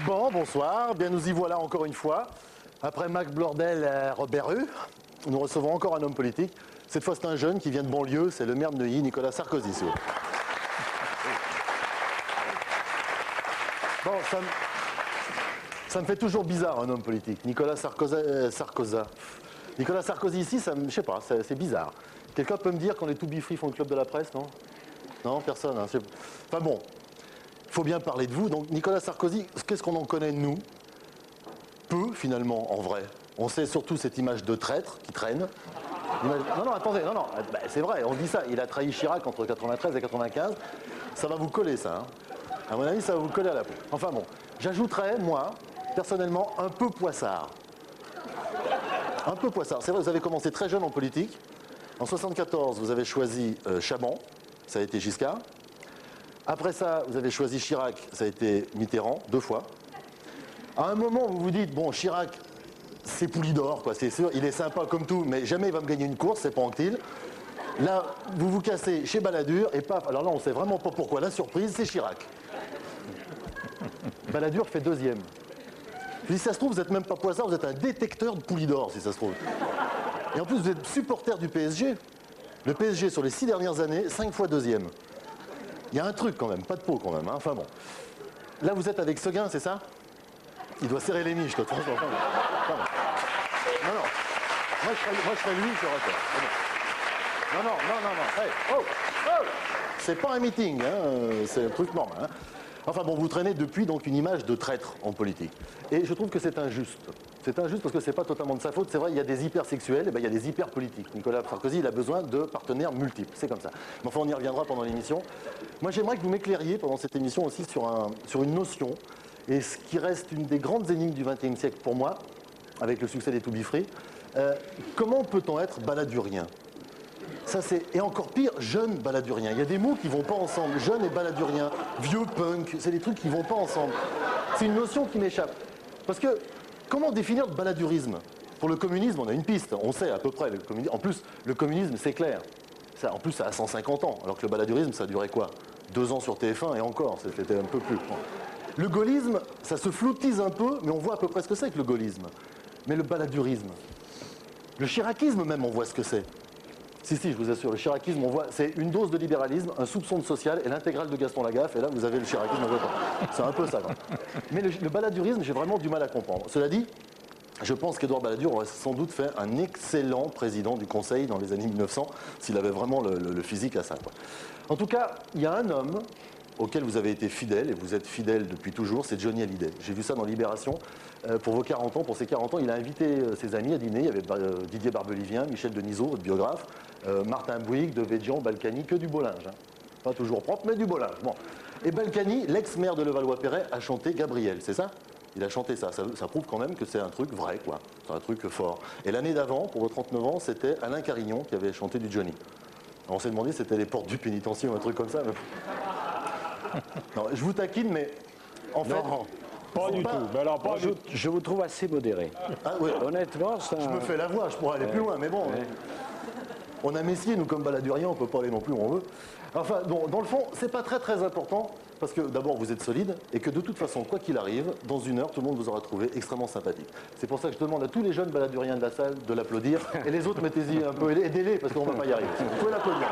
Bon, bonsoir. Bien, nous y voilà encore une fois. Après Mac Blordel et Robert Rue, nous recevons encore un homme politique. Cette fois, c'est un jeune qui vient de banlieue, c'est le maire de Neuilly, Nicolas Sarkozy. Bon, ça me fait toujours bizarre, un homme politique. Nicolas Sarkozy. Nicolas Sarkozy ici, je sais pas, c'est bizarre. Quelqu'un peut me dire quand les To Be Free font le club de la presse, non? Non, personne. Hein, enfin bon, il faut bien parler de vous. Donc Nicolas Sarkozy, qu'est-ce qu'on en connaît, nous? Peu, finalement, en vrai. On sait surtout cette image de traître qui traîne. Non, attendez, non. Bah, c'est vrai, on dit ça. Il a trahi Chirac entre 93 et 95. Ça va vous coller, ça. Hein. À mon avis, ça va vous coller à la peau. Enfin bon, j'ajouterais, moi, personnellement, un peu poissard. Un peu poissard. C'est vrai, vous avez commencé très jeune en politique. En 74, vous avez choisi Chaban, ça a été Giscard. Après ça, vous avez choisi Chirac, ça a été Mitterrand, 2 fois. À un moment, vous vous dites, bon, Chirac, c'est Poulidor, quoi, c'est sûr, il est sympa comme tout, mais jamais il va me gagner une course, c'est pas anctile. Là, vous vous cassez chez Balladur, et paf, alors là, on sait vraiment pas pourquoi. La surprise, c'est Chirac. Balladur fait 2e. Si ça se trouve, vous n'êtes même pas poissard, vous êtes un détecteur de Poulidor, si ça se trouve. Et en plus, vous êtes supporter du PSG. Le PSG, sur les 6 dernières années, 5 fois 2e. Il y a un truc quand même, pas de peau quand même. Hein. Enfin bon. Là, vous êtes avec Seguin, c'est ça? Il doit serrer les miches, toi, franchement. Non. Moi, je serais lui, je serais toi. Non. Hey, oh. C'est pas un meeting, hein. C'est un truc normal. Hein. Enfin bon, vous traînez depuis donc une image de traître en politique. Et je trouve que c'est injuste. C'est injuste parce que c'est pas totalement de sa faute. C'est vrai, il y a des hypersexuels, et ben, il y a des hyperpolitiques. Nicolas Sarkozy, il a besoin de partenaires multiples. C'est comme ça. Mais enfin, on y reviendra pendant l'émission. Moi, j'aimerais que vous m'éclairiez pendant cette émission aussi sur une notion, et ce qui reste une des grandes énigmes du XXe siècle pour moi, avec le succès des To Be Free. Comment peut-on être baladurien? Ça c'est, et encore pire, jeune baladurien. Il y a des mots qui vont pas ensemble. Jeune et baladurien, vieux punk, c'est des trucs qui vont pas ensemble. C'est une notion qui m'échappe. Parce que, comment définir le baladurisme? Pour le communisme, on a une piste. On sait à peu près. En plus, le communisme, c'est clair. Ça, en plus, ça a 150 ans. Alors que le baladurisme, ça a duré quoi? 2 ans sur TF1 et encore, c'était un peu plus. Le gaullisme, ça se floutise un peu, mais on voit à peu près ce que c'est que le gaullisme. Mais le baladurisme, le chiracisme même, on voit ce que c'est. Si, je vous assure, le chiracisme, on voit, c'est une dose de libéralisme, un soupçon de social et l'intégrale de Gaston Lagaffe, et là, vous avez le chiracisme en votant. C'est un peu ça. Quoi. Mais le baladurisme, j'ai vraiment du mal à comprendre. Cela dit, je pense qu'Édouard Balladur aurait sans doute fait un excellent président du Conseil dans les années 1900, s'il avait vraiment le physique à ça. Quoi. En tout cas, il y a un homme auquel vous avez été fidèle, et vous êtes fidèle depuis toujours, c'est Johnny Hallyday. J'ai vu ça dans Libération. Pour vos 40 ans, pour ses 40 ans, il a invité ses amis à dîner. Il y avait Didier Barbelivien, Michel Denisot, votre biographe, Martin Bouygues, Devedjian, Balkany, que du beau linge. Hein. Pas toujours propre, mais du beau linge. Bon. Et Balkany, l'ex-maire de Levallois-Perret, a chanté Gabriel, c'est ça? Il a chanté ça. Ça prouve quand même que c'est un truc vrai, quoi. C'est un truc fort. Et l'année d'avant, pour vos 39 ans, c'était Alain Carignon qui avait chanté du Johnny. Alors on s'est demandé si c'était les portes du pénitencier ou un truc comme ça. Mais... Non, je vous taquine, mais en fait... Non, pas du tout. Mais alors, je vous trouve assez modéré. Ah, oui. Honnêtement, ça... Je me fais la voix, je pourrais aller plus loin, mais bon... On a Messier, nous, comme baladuriens, on peut pas aller non plus où on veut. Enfin, bon, dans le fond, c'est pas très important, parce que d'abord, vous êtes solide, et que de toute façon, quoi qu'il arrive, dans 1 heure, tout le monde vous aura trouvé extrêmement sympathique. C'est pour ça que je demande à tous les jeunes baladuriens de la salle de l'applaudir, et les autres, mettez-y un peu, aidez-les, parce qu'on va pas y arriver. Vous pouvez l'applaudir.